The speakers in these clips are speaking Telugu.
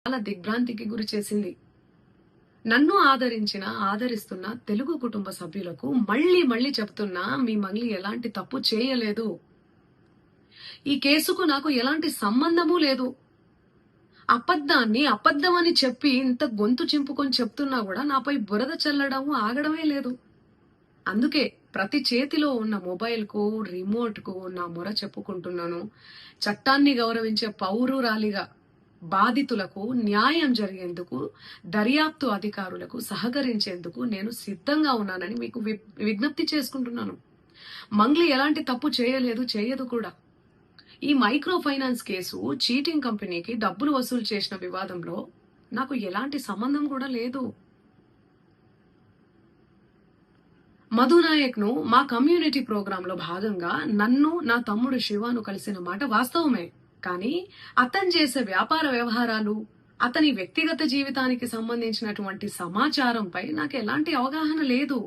చాలా దిగ్భ్రాంతికి గురి చేసింది. నన్ను ఆదరిస్తున్న తెలుగు కుటుంబ సభ్యులకు మళ్ళీ చెప్తున్నా, మీ మంగ్లీ ఎలాంటి తప్పు చేయలేదు. ఈ కేసుకు నాకు ఎలాంటి సంబంధము లేదు. అబద్ధాన్ని అబద్ధమని చెప్పి ఇంత గొంతు చింపుకొని చెప్తున్నా కూడా నాపై బురద చల్లడము ఆగడమే లేదు. అందుకే ప్రతి చేతిలో ఉన్న మొబైల్ కు రిమోట్ కు నా మొర చెప్పుకుంటున్నాను. చట్టాన్ని గౌరవించే పౌరురాలిగా బాధితులకు న్యాయం జరిగేందుకు దర్యాప్తు అధికారులకు సహకరించేందుకు నేను సిద్ధంగా ఉన్నానని మీకు విజ్ఞప్తి చేసుకుంటున్నాను. మంగ్లీ ఎలాంటి తప్పు చేయలేదు, చేయదు కూడా. ఈ మైక్రో ఫైనాన్స్ కేసు చీటింగ్ కంపెనీకి డబ్బులు వసూలు చేసిన వివాదంలో నాకు ఎలాంటి సంబంధం కూడా లేదు. మధునాయక్ ను మా కమ్యూనిటీ ప్రోగ్రామ్ లో భాగంగా నన్ను నా తమ్ముడు శివాను కలిసిన మాట వాస్తవమే. కానీ అతను చేసే వ్యాపార వ్యవహారాలు, అతని వ్యక్తిగత జీవితానికి సంబంధించినటువంటి సమాచారంపై నాకు ఎలాంటి అవగాహన లేదు.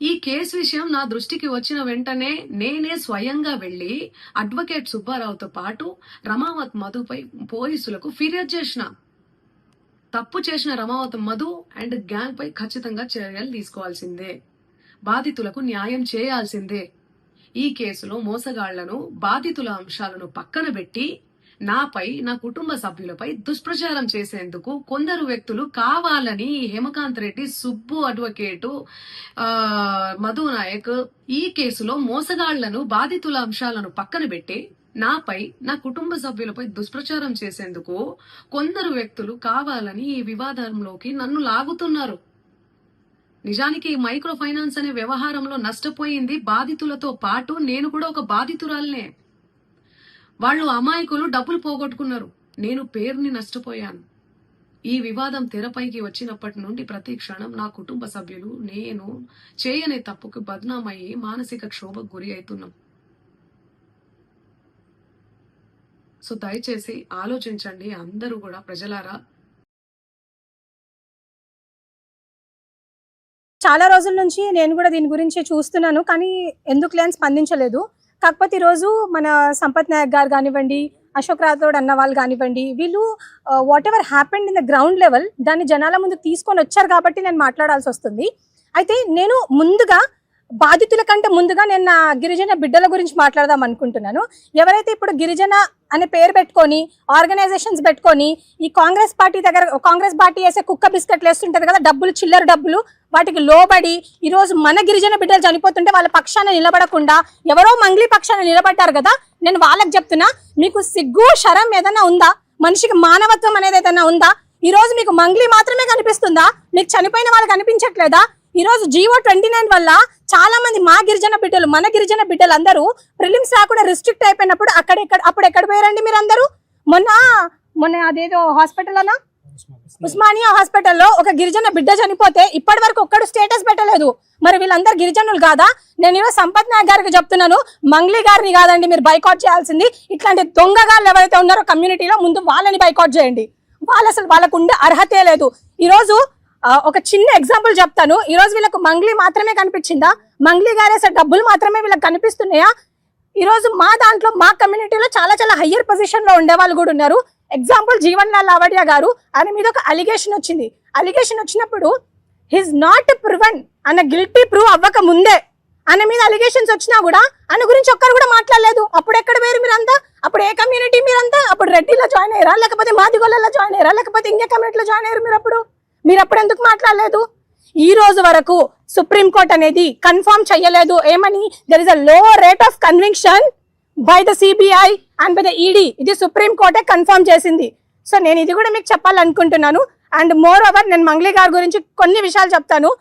ఈ కేసు విషయం నా దృష్టికి వచ్చిన వెంటనే నేనే స్వయంగా వెళ్లి అడ్వకేట్ సుబ్బారావుతో పాటు రమావత్ మధుపై పోలీసులకు ఫిర్యాదు చేసిన. తప్పు చేసిన రమావత్ మధు అండ్ గ్యాంగ్ పై ఖచ్చితంగా చర్యలు తీసుకోవాల్సిందే. బాధితులకు న్యాయం చేయాల్సిందే. ఈ కేసులో మోసగాళ్లను, బాధితుల అంశాలను పక్కన పెట్టి నాపై, నా కుటుంబ సభ్యులపై దుష్ప్రచారం చేసేందుకు కొందరు వ్యక్తులు కావాలని హేమకాంత్ రెడ్డి, సుబ్బు అడ్వకేటు, మధునాయక్ ఈ కేసులో మోసగాళ్లను, బాధితుల అంశాలను పక్కన పెట్టి నాపై, నా కుటుంబ సభ్యులపై దుష్ప్రచారం చేసేందుకు కొందరు వ్యక్తులు కావాలని ఈ వివాదంలోకి నన్ను లాగుతున్నారు. నిజానికి ఈ మైక్రో ఫైనాన్స్ అనే వ్యవహారంలో నష్టపోయింది బాధితులతో పాటు నేను కూడా ఒక బాధితురాలనే. వాళ్ళు అమాయకులు డబ్బులు పోగొట్టుకున్నారు, నేను పేరుని నష్టపోయాను. ఈ వివాదం తెరపైకి వచ్చినప్పటి నుండి ప్రతి క్షణం నా కుటుంబ సభ్యులు, నేను చేయని తప్పుకు బద్నామయ్యి మానసిక క్షోభకు గురి అవుతున్నాం. సో దయచేసి ఆలోచించండి అందరూ కూడా, ప్రజలారా. చాలా రోజుల నుంచి నేను కూడా దీని గురించి చూస్తున్నాను, కానీ ఎందుకు లేని స్పందించలేదు. కాకపోతే ఈరోజు మన సంపత్ నాయక్ గారు కానివ్వండి, అశోక్ రాథోడ్ అన్న వాళ్ళు కానివ్వండి, వీళ్ళు what ever happened in the ground level దాన్ని జనాల ముందు తీసుకొని వచ్చారు కాబట్టి నేను మాట్లాడాల్సి వస్తుంది. అయితే నేను ముందుగా బాధితుల కంటే ముందుగా నేను నా గిరిజన బిడ్డల గురించి మాట్లాడదాం అనుకుంటున్నాను. ఎవరైతే ఇప్పుడు గిరిజన అనే పేరు పెట్టుకొని ఆర్గనైజేషన్స్ పెట్టుకొని ఈ కాంగ్రెస్ పార్టీ వేసే కుక్క బిస్కెట్లు వేస్తుంటది కదా, డబ్బులు, చిల్లర డబ్బులు, వాటికి లోబడి ఈరోజు మన గిరిజన బిడ్డలు చనిపోతుంటే వాళ్ళ పక్షాన నిలబడకుండా ఎవరో మంగ్లీ పక్షాన నిలబడ్డారు కదా. నేను వాళ్ళకి చెప్తున్నా, మీకు సిగ్గు శరం ఏదైనా ఉందా? మనిషికి మానవత్వం అనేది ఏదైనా ఉందా? ఈ రోజు మీకు మంగ్లీ మాత్రమే కనిపిస్తుందా? మీకు చనిపోయిన వాళ్ళు కనిపించట్లేదా? ఈ రోజు జీవో 29 వల్ల చాలా మంది మా గిరిజన బిడ్డలు, మన గిరిజన బిడ్డలు అందరూ ప్రిలిమ్స్ రాకుండా రిస్ట్రిక్ట్ అయిపోయినప్పుడు అప్పుడు ఎక్కడ పోయారండి మీరు అందరూ? మొన్న అదేదో హాస్పిటల్ అన్నా, ఉస్మానియా హాస్పిటల్లో ఒక గిరిజన బిడ్డ చనిపోతే ఇప్పటి వరకు ఒక్కడు స్టేటస్ పెట్టలేదు. మరి వీళ్ళందరూ గిరిజనులు కాదా? నేను ఈరోజు సంపత్ నాయక్ గారికి చెప్తున్నాను, మంగ్లీ గారిని కాదండి మీరు బైకాట్ చేయాల్సింది. ఇట్లాంటి దొంగగాళ్ళు ఎవరైతే ఉన్నారో కమ్యూనిటీలో ముందు వాళ్ళని బైకాట్ చేయండి. వాళ్ళకు ఉండే అర్హతే లేదు. ఈరోజు ఒక చిన్న ఎగ్జాంపుల్ చెప్తాను. ఈ రోజు వీళ్ళకు మంగ్లీ మాత్రమే కనిపించిందా? మంగ్లీ గారేసే డబ్బులు మాత్రమే వీళ్ళకి కనిపిస్తున్నాయా? ఈ రోజు మా దాంట్లో, మా కమ్యూనిటీలో చాలా హయ్యర్ పొజిషన్ లో ఉండే వాళ్ళు కూడా ఉన్నారు. ఎగ్జాంపుల్ జీవన్ లాల్ లావడియా గారు, ఆయన మీద ఒక అలిగేషన్ వచ్చింది. అలిగేషన్ వచ్చినప్పుడు హిస్ నాట్ ప్రూవెన్ అన్న గిల్టీ ప్రూవ్ అవ్వక ముందే ఆయన మీద అలిగేషన్స్ వచ్చినా కూడా ఆయన గురించి ఒక్కరు కూడా మాట్లాడలేదు. అప్పుడు ఎక్కడ వేరు మీరంతా? అప్పుడు ఏ కమ్యూనిటీ మీరంతా? అప్పుడు రెడ్డిలో జాయిన్ అయ్యారా, లేకపోతే మాదిగోళ్ళలో జాయిన్ అయ్యారా, లేకపోతే ఇంకే కమ్యూనిటీలో జాయిన్ అయ్యారు మీరు అప్పుడు ఎందుకు మాట్లాడలేదు? ఈ రోజు వరకు సుప్రీంకోర్టు అనేది కన్ఫర్మ్ చెయ్యలేదు ఏమని, దెర్ ఇస్ అ లో rate of conviction by the CBI and by the ED. ఇది సుప్రీంకోర్టే కన్ఫర్మ్ చేసింది. సో నేను ఇది కూడా మీకు చెప్పాలనుకుంటున్నాను. అండ్ మోర్ ఓవర్ నేను మంగ్లీ గారి గురించి కొన్ని విషయాలు చెప్తాను.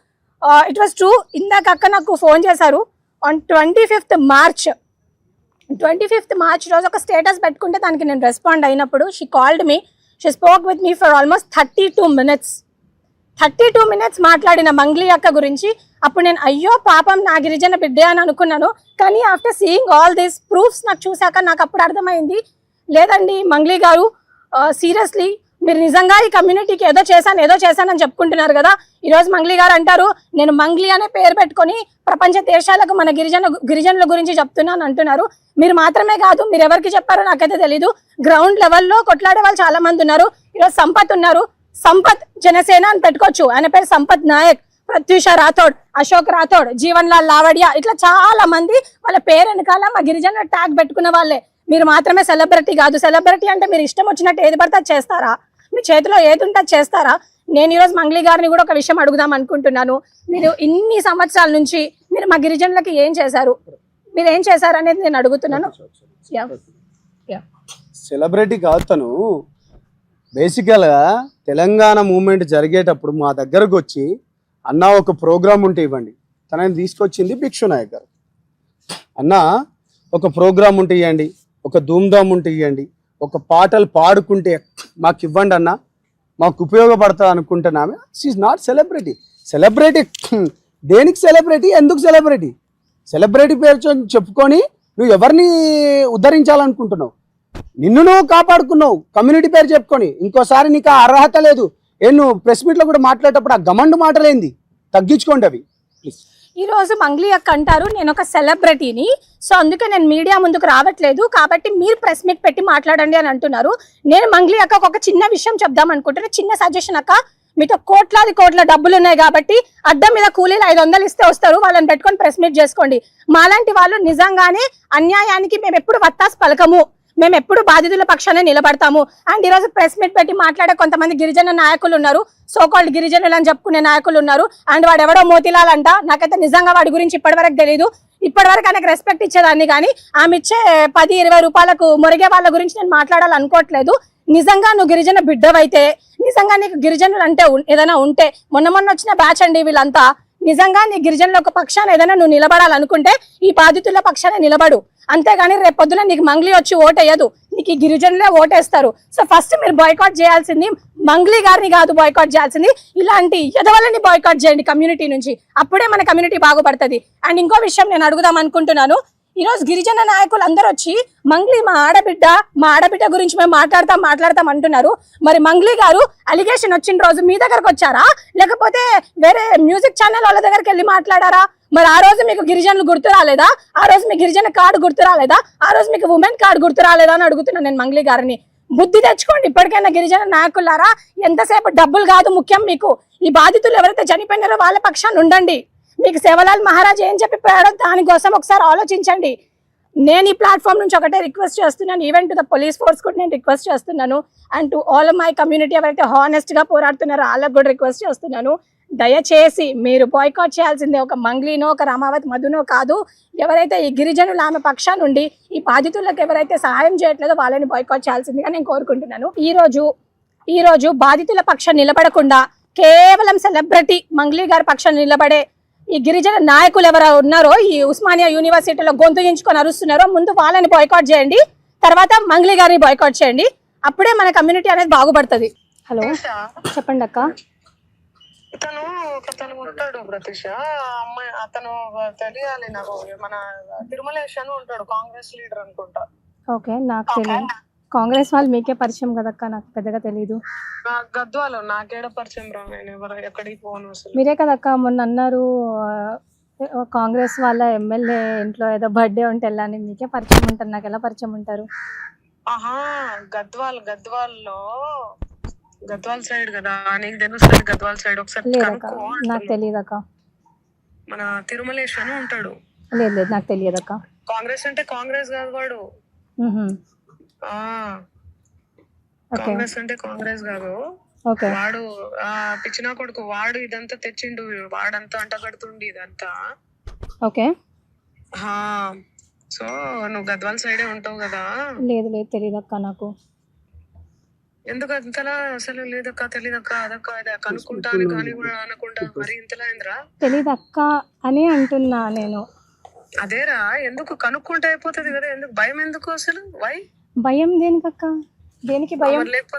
ఇట్ వాస్ ట్రూ, ఇందాక అక్క నాకు ఫోన్ చేశారు ఆన్ 25th మార్చ్ రోజు ఒక స్టేటస్ పెట్టుకుంటే దానికి నేను రెస్పాండ్ అయినప్పుడు she called me, she spoke with me for almost 32 minutes మాట్లాడిన మంగ్లీ అక్క గురించి. అప్పుడు నేను అయ్యో పాపం నా గిరిజన బిడ్డే అని అనుకున్నాను. కానీ after seeing all these proofs నాకు చూశాక నాకు అప్పుడు అర్థమైంది, లేదండి మంగ్లీ గారు, సీరియస్లీ మీరు నిజంగా ఈ కమ్యూనిటీకి ఏదో చేశానని చెప్పుకుంటున్నారు కదా. ఈ రోజు మంగ్లీ గారు అంటారు నేను మంగ్లీ అనే పేరు పెట్టుకొని ప్రపంచ దేశాలకు మన గిరిజనుల గురించి చెప్తున్నాను అంటున్నారు. మీరు మాత్రమే కాదు, మీరు ఎవరికి చెప్పారో నాకైతే తెలీదు. గ్రౌండ్ లెవెల్లో కొట్లాడే వాళ్ళు చాలా మంది ఉన్నారు. ఈరోజు సంపత్ ఉన్నారు, సంపత్ జనసేన అని పెట్టుకోవచ్చు, ఆయన పేరు సంపత్ నాయక్, ప్రత్యూష రాథోడ్, అశోక్ రాథోడ్, జీవన్ లాల్ లావడియా, ఇట్లా చాలా మంది వాళ్ళ పేరు వెనకాల మా గిరిజన ట్యాగ్ పెట్టుకున్న వాళ్ళే. మీరు మాత్రమే సెలబ్రిటీ కాదు. సెలబ్రిటీ అంటే మీరు ఇష్టం వచ్చినట్టు ఏది పడితే అది చేస్తారా? మీ చేతిలో ఏది ఉంటే అది చేస్తారా? నేను ఈరోజు మంగ్లీ గారిని కూడా ఒక విషయం అడుగుదాం అనుకుంటున్నాను. మీరు ఇన్ని సంవత్సరాల నుంచి మీరు మా గిరిజనులకి ఏం చేశారు, మీరు ఏం చేశారు అనేది నేను అడుగుతున్నాను. సెలబ్రిటీ కాదు తను. బేసికల్గా తెలంగాణ మూమెంట్ జరిగేటప్పుడు మా దగ్గరకు వచ్చి అన్న ఒక ప్రోగ్రామ్ ఉంటే ఇవ్వండి, తనని తీసుకొచ్చింది భిక్షు నాయక్ గారు. అన్న ఒక ప్రోగ్రామ్ ఉంటే ఇవ్వండి, ఒక ధూమ్ధామ్ ఉంటే ఇవ్వండి, ఒక పాటలు పాడుకుంటే మాకు ఇవ్వండి అన్న, మాకు ఉపయోగపడతా అనుకుంటున్నామే. She's not celebrity. సెలబ్రిటీ దేనికి సెలబ్రిటీ, ఎందుకు సెలబ్రిటీ? సెలబ్రిటీ పేరు చెప్పుకొని నువ్వు ఎవరిని ఉద్ధరించాలనుకుంటున్నావు? నిన్ను నువ్వు కాపాడుకున్నావు కమ్యూనిటీ పేరు చెప్పుకొని. ఇంకోసారి నీకు ఆ అర్హత లేదు. నువ్వు ప్రెస్ మీట్లో కూడా మాట్లాడేటప్పుడు ఆ గమండు మాటలేంది, తగ్గించుకోండి అవి ప్లీజ్. ఈ రోజు మంగ్లీ అక్క అంటారు నేను ఒక సెలబ్రిటీని, సో అందుకే నేను మీడియా ముందుకు రావట్లేదు, కాబట్టి మీరు ప్రెస్ మీట్ పెట్టి మాట్లాడండి అని అంటున్నారు. నేను మంగ్లీ అక్కకు ఒక చిన్న విషయం చెప్దాం అనుకుంటున్నా, చిన్న సజెషన్ అక్క. మీతో కోట్ల డబ్బులు ఉన్నాయి కాబట్టి అద్దం మీద కూలీలు 500 ఇస్తే వస్తారు, వాళ్ళని పెట్టుకొని ప్రెస్ మీట్ చేసుకోండి. మాలాంటి వాళ్ళు నిజంగానే అన్యాయానికి మేము ఎప్పుడు వత్తాసు పలకము, మేము ఎప్పుడు బాధితుల పక్షాన నిలబడతాము. అండ్ ఈరోజు ప్రెస్ మీట్ పెట్టి మాట్లాడే కొంతమంది గిరిజన నాయకులు ఉన్నారు, సోకాల్డ్ గిరిజనులు అని చెప్పుకునే నాయకులు ఉన్నారు. అండ్ వాడు ఎవడో మోతిలాల్ అంట, నాకైతే నిజంగా వాడి గురించి ఇప్పటివరకు తెలియదు. ఇప్పటివరకు ఆయనకు రెస్పెక్ట్ ఇచ్చేదాన్ని, కానీ ఆమె ఇచ్చే 10-20 రూపాయలకు మొరిగే వాళ్ళ గురించి నేను మాట్లాడాలనుకోవట్లేదు. నిజంగా నువ్వు గిరిజన బిడ్డవైతే, నిజంగా నీకు గిరిజనులు అంటే ఏదైనా ఉంటే, మొన్న వచ్చిన బ్యాచ్ అండి వీళ్ళంతా, నిజంగా నీ గిరిజనుల ఒక పక్షాన ఏదైనా నువ్వు నిలబడాలనుకుంటే ఈ బాధితుల పక్షాన నిలబడు. అంతేగాని రేపు పొద్దున నీకు మంగ్లీ వచ్చి ఓటేయదు, నీకు ఈ గిరిజనులే ఓటేస్తారు. సో ఫస్ట్ మీరు బాయ్కాట్ చేయాల్సింది మంగ్లీ గారిని కాదు, బాయ్కాట్ చేయాల్సింది ఇలాంటి ఎదవలని బాయ్కాట్ చేయండి కమ్యూనిటీ నుంచి. అప్పుడే మన కమ్యూనిటీ బాగుపడుతుంది. అండ్ ఇంకో విషయం నేను అడుగుదాం అనుకుంటున్నాను. ఈ రోజు గిరిజన నాయకులు అందరూ వచ్చి మంగ్లీ మా ఆడబిడ్డ గురించి మేము మాట్లాడతాం అంటున్నారు. మరి మంగ్లీ గారు అలిగేషన్ వచ్చిన రోజు మీ దగ్గరకు వచ్చారా, లేకపోతే వేరే మ్యూజిక్ ఛానల్ వాళ్ళ దగ్గరికి వెళ్ళి మాట్లాడారా? మరి ఆ రోజు మీకు గిరిజనులు గుర్తు రాలేదా? ఆ రోజు మీ గిరిజన కార్డు గుర్తు రాలేదా? ఆ రోజు మీకు ఉమెన్ కార్డు గుర్తు రాలేదా అని అడుగుతున్నాను నేను మంగ్లీ గారిని. బుద్ధి తెచ్చుకోండి ఇప్పటికైనా గిరిజన నాయకులారా. ఎంతసేపు డబ్బులు కాదు ముఖ్యం మీకు. ఈ బాధితులు ఎవరైతే చనిపోయినారో వాళ్ళ పక్షాన్ని ఉండండి. మీకు సేవలాల్ మహారాజ్ ఏం చెప్పిపోయాడో దానికోసం ఒకసారి ఆలోచించండి. నేను ఈ ప్లాట్ఫామ్ నుంచి ఒకటే రిక్వెస్ట్ చేస్తున్నాను, even to the police force కూడా నేను రిక్వెస్ట్ చేస్తున్నాను. And to all my community ఎవరైతే హానెస్ట్గా పోరాడుతున్నారో వాళ్ళకు కూడా రిక్వెస్ట్ చేస్తున్నాను, దయచేసి మీరు బాయ్కాట్ చేయాల్సిందే ఒక మంగ్లీనో ఒక రామావత్ మధునో కాదు. ఎవరైతే ఈ గిరిజనులు ఆమె పక్షా నుండి ఈ బాధితులకు ఎవరైతే సహాయం చేయట్లేదో వాళ్ళని బాయ్కాట్ చేయాల్సిందిగా నేను కోరుకుంటున్నాను. ఈ రోజు బాధితుల పక్షం నిలబడకుండా కేవలం సెలబ్రిటీ మంగ్లీ గారి పక్షం నిలబడే ఈ గిరిజన నాయకులు ఎవరు ఉన్నారో, ఈ ఉస్మానియా యూనివర్సిటీలో గొంతుగించుకొని అరుస్తున్నారో, ముందు వాళ్ళని బాయ్కాట్ చేయండి, తర్వాత మంగ్లీ గారిని బాయ్కాట్ చేయండి. అప్పుడే మన కమ్యూనిటీ అనేది బాగుపడుతుంది. హలో చెప్పండి అక్క. అతను ఉంటాడు ప్రతీష, అమ్మాయి అతను తెలియాలి నాకు. మన తిరుమలేష్ అని ఉంటాడు, కాంగ్రెస్ లీడర్ అనుకుంటా. ఓకే, నాకు తెలియదు. కాంగ్రెస్ వాళ్ళు మీకే పరిచయం కదక్క, నాకు పెద్దగా తెలీదు. గద్వాలు నాకేడ పరిచయం రా, నేను ఎవరు ఎక్కడికి పోను అసలు. మీరే కదక్క మొన్న అన్నారు కాంగ్రెస్ వాళ్ళ ఎమ్మెల్యే ఇంట్లో ఏదో బర్త్డే ఉంటే వెళ్ళాని, మీకే పరిచయం ఉంటారు, నాకు ఎలా పరిచయం ఉంటారు? ఆహా, గద్వాల్లో గద్వాల్ సైడ్ కదా, నీకు తెలుస్తుంది గద్వాల్ సైడ్. ఒకసారి నాకు తెలియదు అక్క. మన తిరుమలేష్ అని ఉంటాడు. లేదు నాకు తెలియదు అక్క. కాంగ్రెస్ అంటే కాంగ్రెస్ కాదు వాడు, కాంగ్రెస్ అంటే కాంగ్రెస్ కాదు వాడు. పిచ్చినా కొడుకు వాడు, ఇదంతా తెచ్చిండు వాడంతా, అంటగడుతుండి ఇదంతా. ఓకే, సో నువ్వు గద్వాల్ సైడే ఉంటావు కదా? లేదు తెలియదు అక్క నాకు. ఎందుకు అంతలా అసలు? లేదక్క, తెలీదక్క, అదక్క ఇది కనుక్కుంటాను కానీ కూడా అనకుండా మరి ఇంతలా ఏంద్రా? తెలీదు అక్క అని అంటున్నా నేను. అదేరా, ఎందుకు కనుక్కుంటే అయిపోతుంది కదా, ఎందుకు భయం? ఎందుకు అసలు భయం దేనికక్క? దేనికి భయం? లేకపోతే